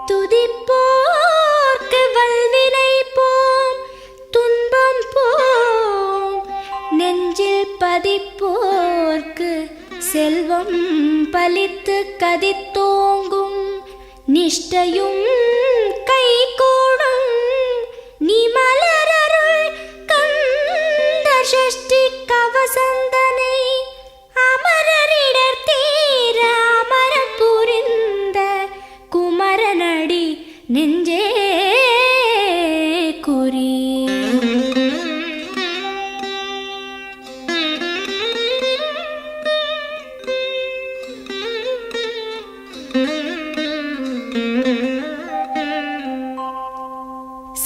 துதிப்போர்க்கு வல்வினை போம் துன்பம் போம், நெஞ்சில் பதிப்போர்க்கு செல்வம் பலித்து கதித்தோங்கும், நிஷ்டையும் கைகூடும் நீ மலரருள் கந்த சஷ்டி கவசந்தனை, அமரரிடர் தீர அமரம் புரிந்த குமரனடி நெஞ்சே குறி.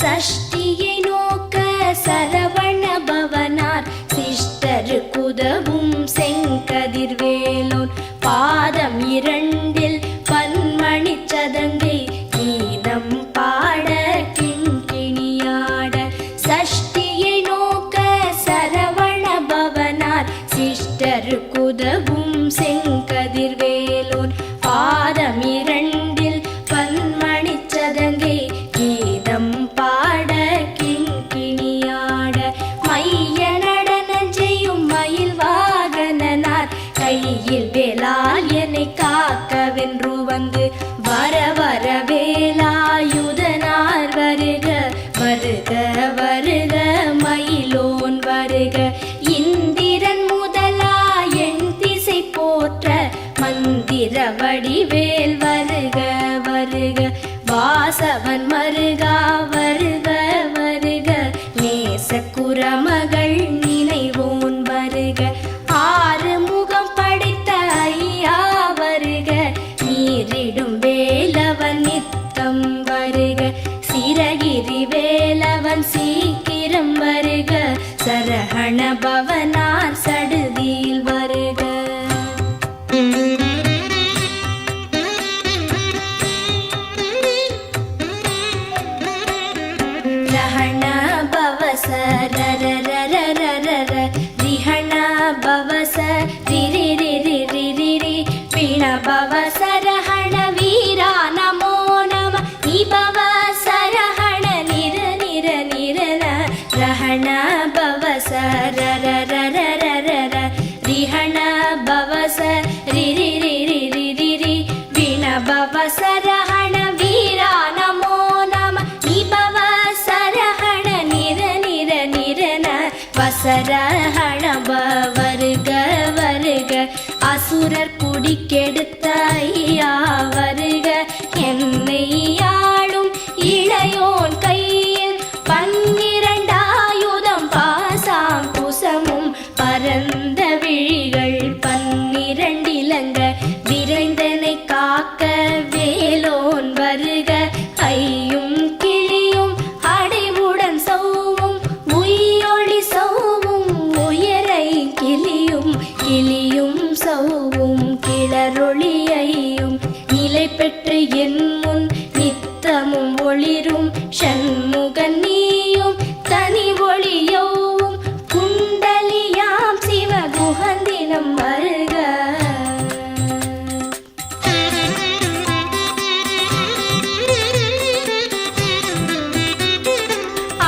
சஷ்டியை நோக்க சரவண பவனார் சிஷ்டருக்குதவும் செங்கதிர்வேலோன், பாதம் இரண்டில் பன்மணி சதங்கை கீதம் பாட கிண்கிணியாட. சஷ்டியை நோக்க சரவண பவனார் சிஷ்டருக்குதவும் செங்கதிர்வேலோன், பாதம் இரண்டில் பன்மணி சதங்கை கீதம் பாட கிண்கிணியாட. மைய நடன செய்யும் மயில் வாகனனார் கையில் வேலால் என்னை காக்கவென்று வந்து, வர வர வேலாயுதனார் வருக வருக வருக மயிலோன் வருக. இந்திரன் முதலா என் திசை போற்ற மந்திர வடிவேல் வருக வருக. வாசவன் மருகா வருக வருக, நேச குரமகள் நினைவோன் வருக. ஆறு முகம் படைத்த ஐயா வருக, நீரிடும் வேலவன் நித்தம் வருக. சிரகிரி வேலவன் சீக்கிரம் வருக, சரஹண பவனார் சடுதியில் வருக. ரஹண பவச ரரரரரரர, ரிஹண பவச ரிரிரிரிரிரிரி, பிண பவச ரஹண வீரா நமோ நம, நிபவச ரஹண நிர நிர நிரன. ரஹண பவச ரரரரரரர, ரிஹண பவச ரிரிரிரிரிரிரி, பிண பவச ரஹண வீரா நமோ நம, நிபவச ரஹண நிர நிர நிரன. வசரஹண வருக வருக, அசுரர் குடிக்கெடுத்த ஐயா வருக. என்னை ஆளும் இளையோன் கையில் பன்னிரண்டாயுதம் பாசாம் குசமும், பரந்த விழிகள் பன்னிரண்டிலங்க விரைந்தனை காக்க வேலோன் வருக. ஐயும் கிளியும் அடைவுடன் சௌவும் உயிரொளி சௌவும், உயரை கிளியும் கிளியும் சௌவும் கிளரொளியையும், நிலை பெற்று என் முன் நித்தமும் ஒளிரும் ஷண்முகன் நீயும் தனி ஒளியவும், குண்டலியாம் சிவகுகந்தினம் வருக.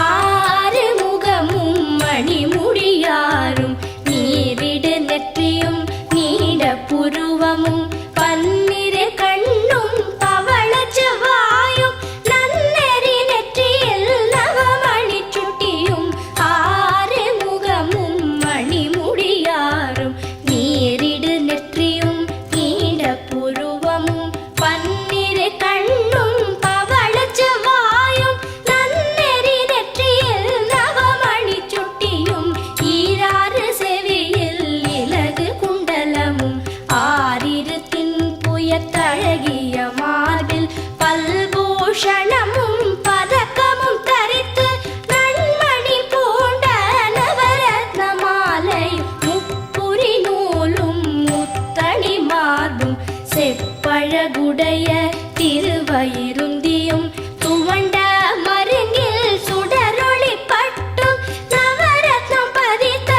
ஆறு முகமும் மணிமுடியாரும், நீரிடு நெற்றியும் நீட புருவமும், பன்னிரு கண்ணும் பவள செவ்வாயும், நன்னெறி நெற்றியில் நவமணி சுட்டியும். ஆறு முகமும் மணிமுடியாரும், நீரிடு நெற்றியும் நீட புருவமும், பன்னிரு கண்ணும் பவள செவ்வாயும், நன்னெறி நெற்றியில் நவமணி சுட்டியும். ஈராறு செவியில் இலகு குண்டலமும், ஆறிரு தின்புயத்தழகிய மார்பில் பல்பூஷணமும் பதக்கமும் தரித்து, நன்மணி பூண்ட நவரத்ன மாலை முப்புரி நூலும் முத்தணி மார்பும், செப்பழகுடைய திருவயிருந்தியும், துவண்ட மருங்கில் சுடரொளி பட்டும், நவரத்னம் பதித்த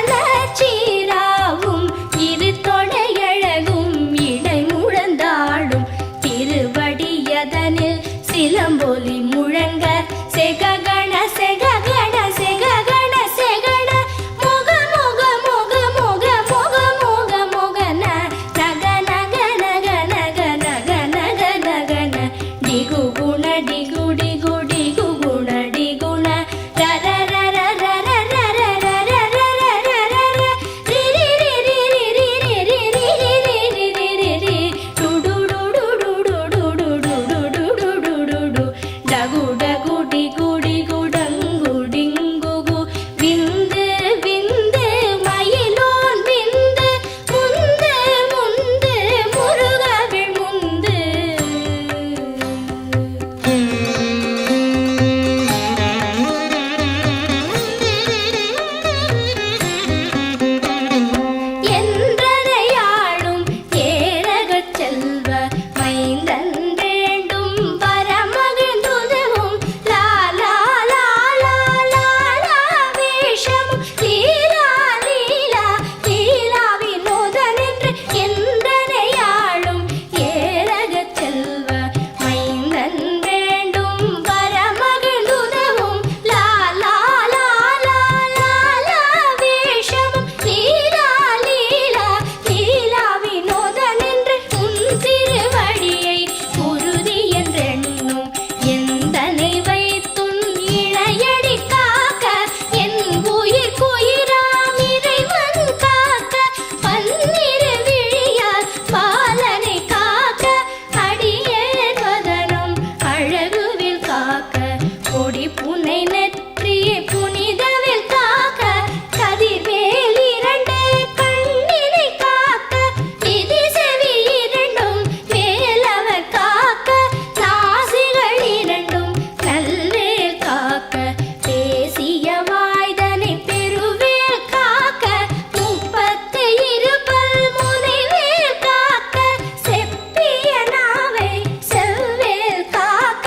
நச்சீராவும், இரு தொடையழகும் இடை முழந்தாடும், திருவடியத ஒலி முழங்க செககண செககண செககண செகண முக முக முக முக முக முக முகன நக நக நக நக நக நக நகன டிகு குண டிகு டிகு டிகு குண டிகுண ரர ரர ரர ரர ரர ரர ரர ரி ரி ரி ரி ரி ரி ரி ரி ரி ரி ரி ரி ரி டு டு டு டு டு டு டு டு டு டு டு டு டு டு டகு டகு டிகு டிகு டங்கு டிங்கு கு விந்து விந்து மயிலோன் விந்து முந்து முந்து முருகவிழ் முந்து என்றனையாளும் ஏரகச் செல்வ மைந்தன் வேண்டும் பரமகிழ்ந்துதவும் லாலா லாலா லாலா வேஷமும் லீலா லீலா லீலா வினோதனென்று என்றனையாளும் ஏரகச் செல்வ மைந்தன் வேண்டும் பரமகிழ்ந்துதவும் லாலா லாலா லாலா வேஷமும் லீலா லீலா லீலா வினோதனென்று உன் திருவடியை உறுதி என்றெண்ணும் எந்தனை வைத்துன் இளையடி காக்க என் உயிர் குயிராம் இறைவன் காக்க பன்னிரு விழியால் பாலனை காக்க அடியேன் வதனம் அழகுவில் காக்க கொடி புனை நெற்றியை புனிதவில் காக்க கதிர்வேல் இரண்டு கண்ணினை காக்க விதி செவி இரண்டும் வேலவர் காக்க நாசிகள் இரண்டும் நல்வேல் காக்க பேசிய வாய்தனை பெருவேல் காக்க முப்பத்து இருபல் முனைவேல் காக்க செப்பிய நாவை செவ்வேல் காக்க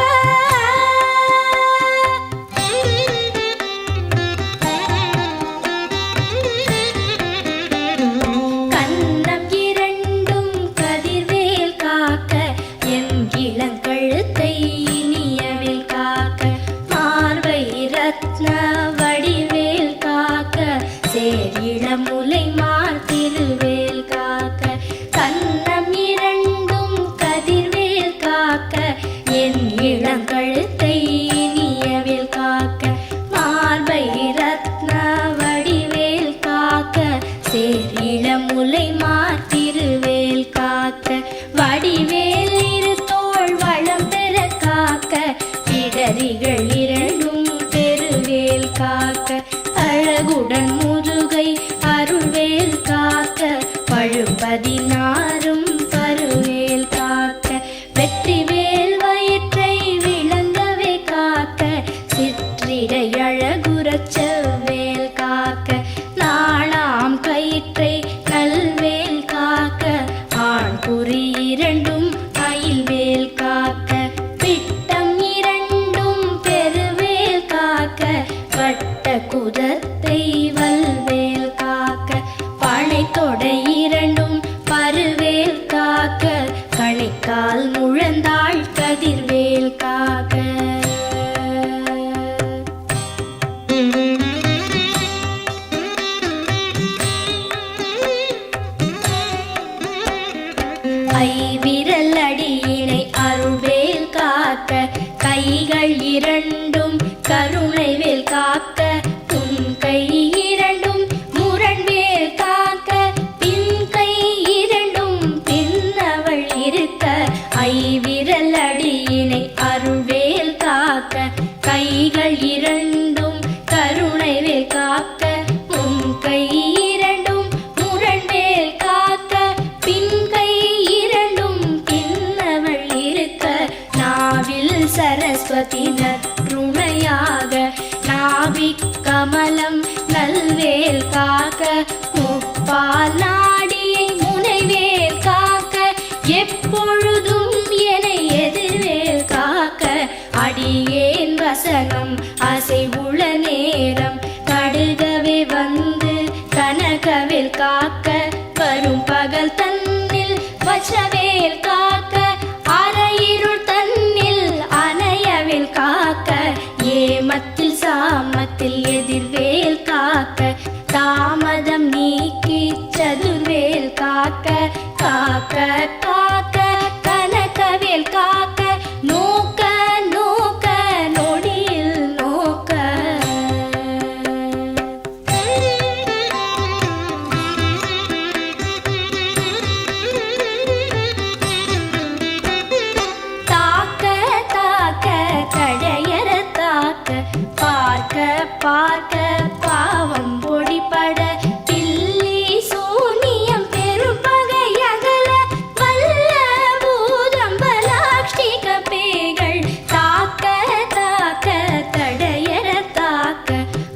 கன்னம் இரண்டும் கதிர்வேல் காக்க என் இளங்கழுத்தை இனியவேல் காக்க மார்பை ரத்ன வடிவேல் காக்க சேரிளமுலை மார் திருவேல் காக்க கன்னம் இரண்டும் கதிர்வேல் காக்க என் இளங்கழுத்தை இனியவேல் காக்க மார்பை ரத்ன வடிவேல் காக்க சேரிளமுலை மார் திருவேல் காக்க வடிவேல் இரு தோள் வளம் பெற காக்க இடரிகள் இரண்டும் பெருவேல் காக்க அழகுடன் முதுகை அருள்வேல் காக்க பழுப்பதினாரும் பருவேல் காக்க வெற்றிவேல் வயிற்றை விளங்கவே காக்க சிற்றிடை அழகுறச் செவ்வேல் காக்க நாளாம் கயிற்றை நல்வேல் காக்க ஆண் குறி இரண்டும் அயில்வேல் காக்க பிட்டம் இரண்டும் பெருவேல் காக்க வட்ட குதத்தை வல்வேல் காக்க பனை தொடை இரண்டும் பருவேல் காக்க கணைக்கால் முழந்தாள் கதிர்வேல் காக்க ஐவிரல் அடியினை அருள்வேல் காக்க கைகள் இரண்டும் கருணைவேல் காக்க உன் கை இரண்டும் முரண்வேல் காக்க பின் கை இரண்டும் பின்னவள் இருக்க ஐவிரல் அடியினை அருள்வேல் காக்க கைகள் இரண்டும் கருணைவேல் காக்க உன் கை இரண்டும் முரண்வேல் காக்க பின் கை இரண்டும் பின்னவள் இருக்க நாவில் சரஸ்வதி நற்றுணையாக நாவிக் கமலம் நல்வேல் காக்க முப்பால் நாடியை முனைவேல் காக்க எப்பொழுதும் என எதிர்வேல் காக்க அடியேன் வசனம் அசைவுள நேரம் கடுகவே வந்து கனகவேல் காக்க வரும் பகல் தன்னில் வச்சவேல் காக்க அரையிருள் தன்னில் அணையவேல் காக்க காக்க கனகவேல் காக்க நோக்க நோக்க நொடியில் நோக்க. தாக்க தாக்க கடையற தாக்க பார்க்க பார்க்க பாவம் பொடிபட பில்லி சூனியம் பெரும்பகை அகல வல்ல பூதம்பலாக்ஷிக பேய்கள் தாக்க தாக்க தடையற தாக்க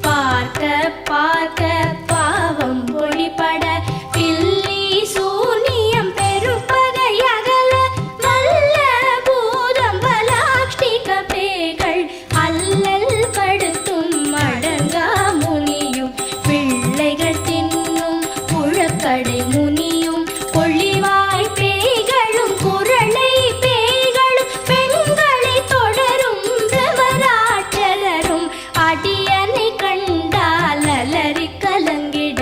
பார்க்க பார்க்க பாவம் பொடிபட பில்லி சூனியம் பெரும்பகை அகல வல்ல பூதம்பலாக்ஷிக பேய்கள் அல்லல் படுத்தும் அடங்கா முனியும் பிள்ளைகள் தின்னும் புழக்கடை முனியும் கொள்ளிவாய் பேய்களும் குரளை பேய்களும் பெண்களை தொடரும் பிரமராட்சரரும் அடியனை கண்டால் அலறி கலங்கிட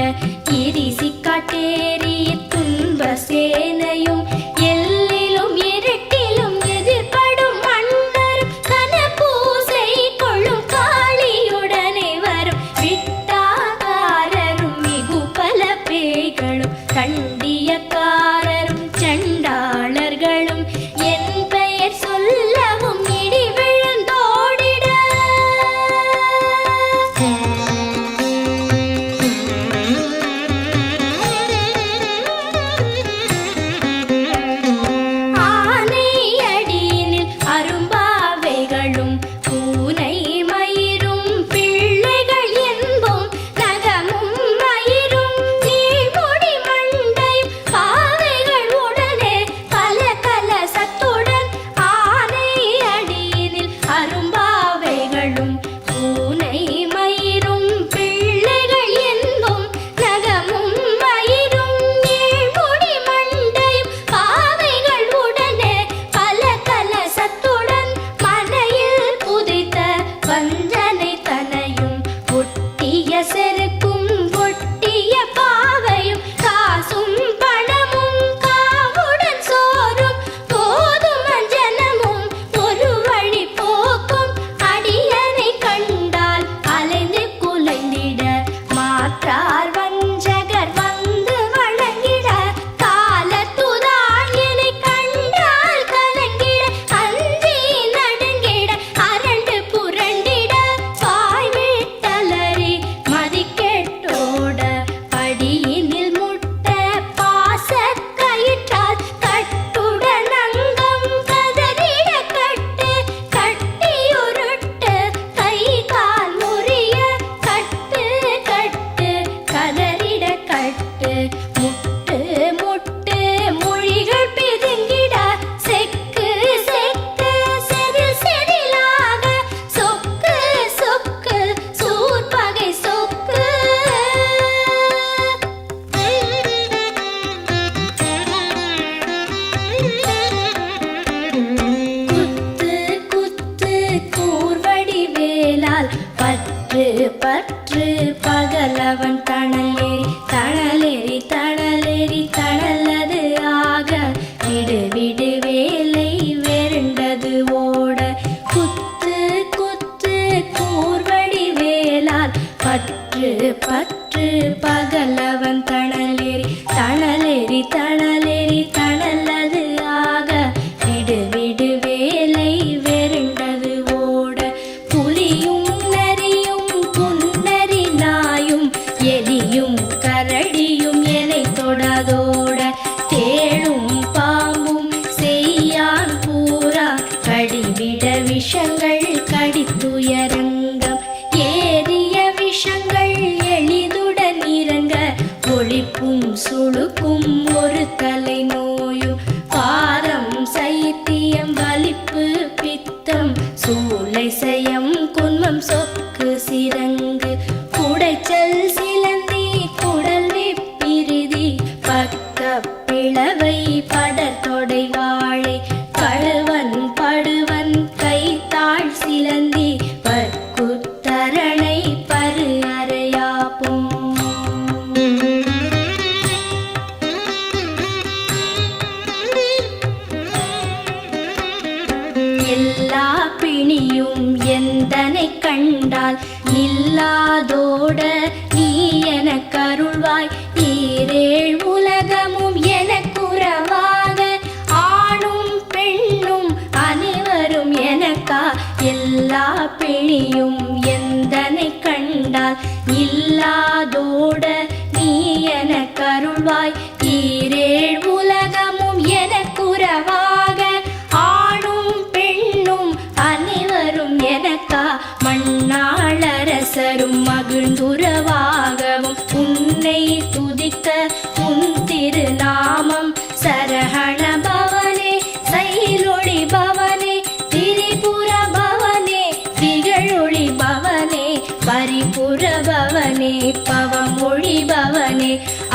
இரிசி காட்டேறி துன்ப சேனையும் எல்லிலும் இருட்டிலும் எதிர்படும் மன்னரும் கனபூசை கொள்ளும் காளியுடனே வரும் விட்டாகாரரும் மிகு பல பேய்களும் கண்டியக்காரரும் சண்டாளர்களும் என் பெயர் சொல்லவும் இடி விழுந்தோடிட. ஆனை அடியினில் அரும்பாவைகளும் பூனை மயிரும் பிள்ளைகள் என்போம் நகமும் மயிரும் நீள்முடி மண்டையும் பாவைகள் உடனே பல கலசத்துடன் ஆனை அடியினில் அரும்பாவைகளும் பூனை மயிரும் பிள்ளைகள் என்போம் நகமும் மயிரும் நீள்முடி மண்டையும் பாவைகள் உடனே பல கலசத்துடன் மனையில் புதைத்த வஞ்சனை தனையும் ஒட்டிய செருக்கும் ஒட்டிய பாவையும் காசும் பணமும் காவுடன் சோறும் போதும் அஞ்சனமும் ஒரு வழி போக்கும் அடியனை கண்டால் அலைந்து குலைந்திட மாற்றார் வஞ்சகர் வந்து வழங்கிட காலத்துதான் என்னை கண்டால் கலங்கிட அஞ்சி நடுங்கிட அரண்டு புரண்டிட வாய் விட்டலறி மதிக்கெட்டோட படியினில் முட்ட பாச கயிற்றால் கட்டுடன் அங்கம் கதறிட கட்டு கட்டியுருட்டு கை கால் முறிய கட்டு கட்டு கதறிட கட்டு முட்டு முட்டு மொழிகள் பிதுங்கிட செக்கு செக்கு செதில் செதிலாக சொக்கு சொக்கு சூர்பகை சொக்கு. குத்து குத்து கூர்வடி வேலால் பற்று பற்று பகலவன் தணலேறி தணலேறி தணலேறி தணலது ஆக விடு விடு வேலை வெருண்டது ஓட. குத்து குத்து கூர்வடி வேலால் பற்று பற்று பகலவன் தணலேறி தணலேறி தணலேறி தணலது ஆக விடு விடு வேலை வெருண்டது ஓட. புலியும் நரியும் புன்னரி நாயும் எலியும் கரடியும் எனை தொடாதோட தேளும் பாம்பும் செய்யான் பூரா கடிவிட விஷங்கள் கடித்துயரங்கம் ஏறிய விஷங்கள் எளிதுடன் இறங்க ஒளிப்பும் சுளுக்கும் ஒரு தலை நோயும் பாரம் சைத்தியம் வலிப்பு பித்தம் சூளை செயம் குன்மம் சொக்கு சிரங்கு குடைச்சல் சிலந்தி குடல் விப்பிரிதி பக்க பிளவை படத்தொடை வாழை கழுவன் படுவன் கைத்தாழ் பிணியும் எந்தனை கண்டால் இல்லாதோட நீ எனக்கருள்வாய். ஈரேழ் உலகமும் எனக்குறவாக ஆணும் பெண்ணும் அனைவரும் எனக்கா. எல்லா பிணியும் எந்தனை கண்டால் இல்லாதோட நீ எனக்கருள்வாய். ஈரேழ் உலகமும் எனக்குறவாக ஆணும் பெண்ணும் அனைவரும் எனக்கா. மண்ணாளரசரும் மகிழ்ந்துறவாகவும் உன்னை துதிக்க உன் திருநாமம். சரஹண பவனே சைலொளி பவனே திரிபுர பவனே திகழொளி பவனே பரிபுர பவனே பவமொழி பவனே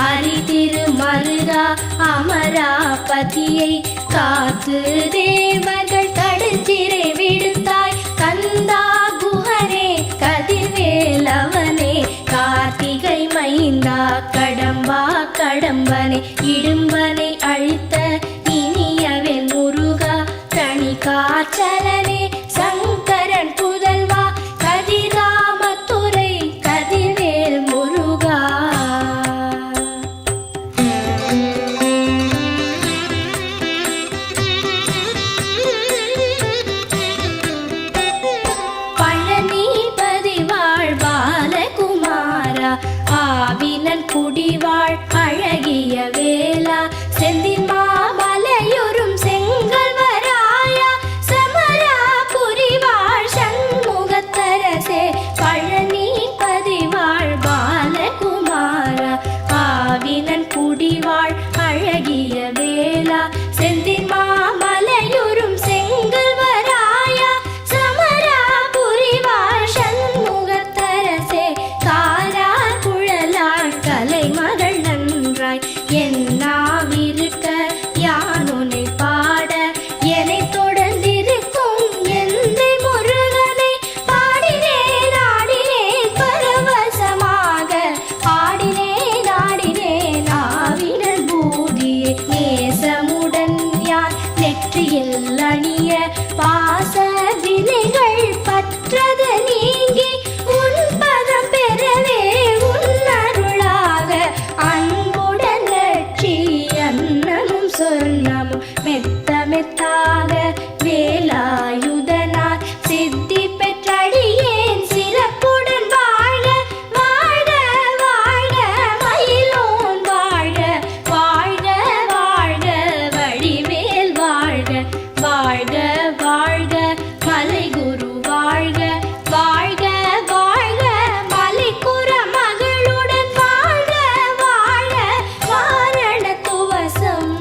அரிதிரு மருகா அமராபதியை காத்து தேவர்கள் கடுஞ்சிறை விடுத்தாய். கந்தா குஹனே கதிர்வேலவனே கார்த்திகை மைந்தா கடம்பா கடம்பனே இடும்பனை அழித்த இனியவெல் முருகா. தணிகாச்சலனே சங்கரன் புதல்வா கதிராமத்துறை கதிர்வேல் முருகா. பழனிபதி வாழ் பாலகுமாரா ஆவினன் குடிவாழ் அழகிய வேளா. செந்தில் மாமலையுறும் செங்கல்வராயா சமராபுரி வாழ் சண்முகத்தரசே. பழனிபதி வாழ் பாலகுமாரா ஆவினன் குடிவாழ் அழகிய வேளா. செந்தில் மாமலையுறும் செங்கல்வராயா சமராபுரி வாழ் சண்முகத்தரசே. காரார் குழலார் கலைமகள் நன்றாய் என்னாவிருக்க யானுனை பாட. என்னை தொடர்ந்திருக்கும் எந்தை முருகனை பாடினேன் ஆடினேன் பரவசமாக. ஆடினேன் ஆடினேன் ஆவினன் பூதியை நேசமுடன் யான் நெற்றியில் அணிய. பாச வினைகள் பற்றது நீங்கி உன் பதம் பெறவே உன் அருளாக. அன்புடன் லட்சி அன்னமும் சொர்ணமும் மெத்த மெத்தாக வேலாயுதனார் சித்தி பெற்றடியேன் சிறப்புடன் வாழ. வாழ்க வாழ்க மயிலோன் வாழ்க வாழ்க வாழ்க வடிவேல் வாழ்க. வாழ்க வாழ்க மலைகுரு வாழ்க. வாழ்க வாழ்க மலைக்குற மகளுடன் வாழ்க வாழ்க வாரண துவசம்.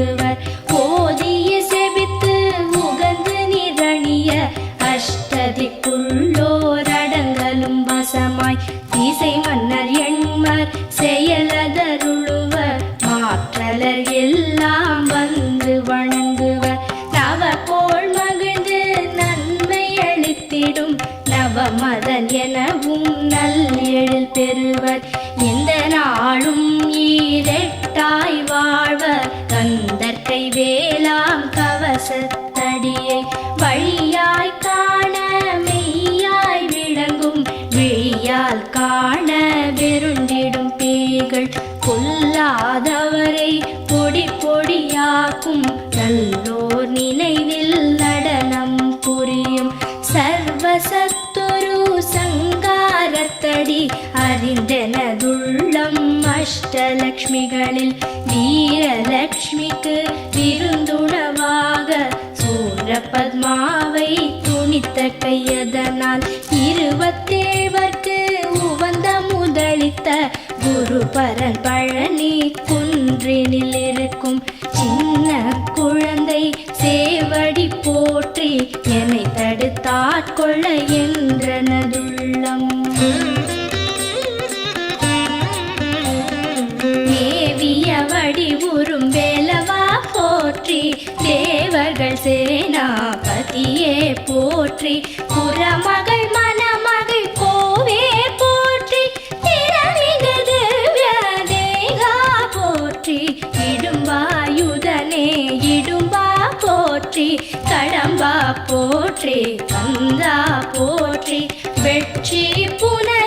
வணங்குவர். ஓதிய செபித்து உகந்து நிரணிய அஷ்டதிக்குள்ளோர் அடங்கலும் வசமாய் திசை மன்னர் எண்மர் செயலதருளுவர். மாற்றலர் எல்லாம் வந்து வணங்குவர். நவகோள் மகிழ்ந்து நன்மை அளித்திடும் நவமதன் எனவும் நல் எழில் பெறுவர். எந்த நாளும் ஈரெட்டாய் வாழ்வர். கந்தற்கை வேளாம் கவசத்தடியை வழியாய் காண மெய்யாய் விளங்கும். விழியால் காண வெருண்டிடும் பேய்கள் கொல்லாதவரை பொடி பொடியாக்கும். நல்லோர் நினைவில் நடனம் புரியும். சர்வசத்துரு சங்காரத்தடி அறிந்தெனதுள்ளம். அஷ்டலக்ஷ்மிகளில் வீரலக்ஷ்மிக்கு விருந்துணவாக சூரபத்மாவை துணித்த கையதனால் 27வர்க்கு உவந்த முதலித்த குருபரன் பழனி குன்றினில் இருக்கும். சின்ன குழந்தை சேவடி போற்றி என்னை தடுத்தாட்கொள்ள என்றனதுள்ளம். மேவிய வடிவுறும் வேலவா போற்றி. தேவர்கள் சேனாபதியே போற்றி. புறமகள் மணமகள் கோவே போற்றி. திறமிகு திவ்ய தேகா போற்றி. இடும்பாயுதனே இடும்பா போற்றி. கடம்பா போற்றி. கந்தா போற்றி. வெற்றி புனர்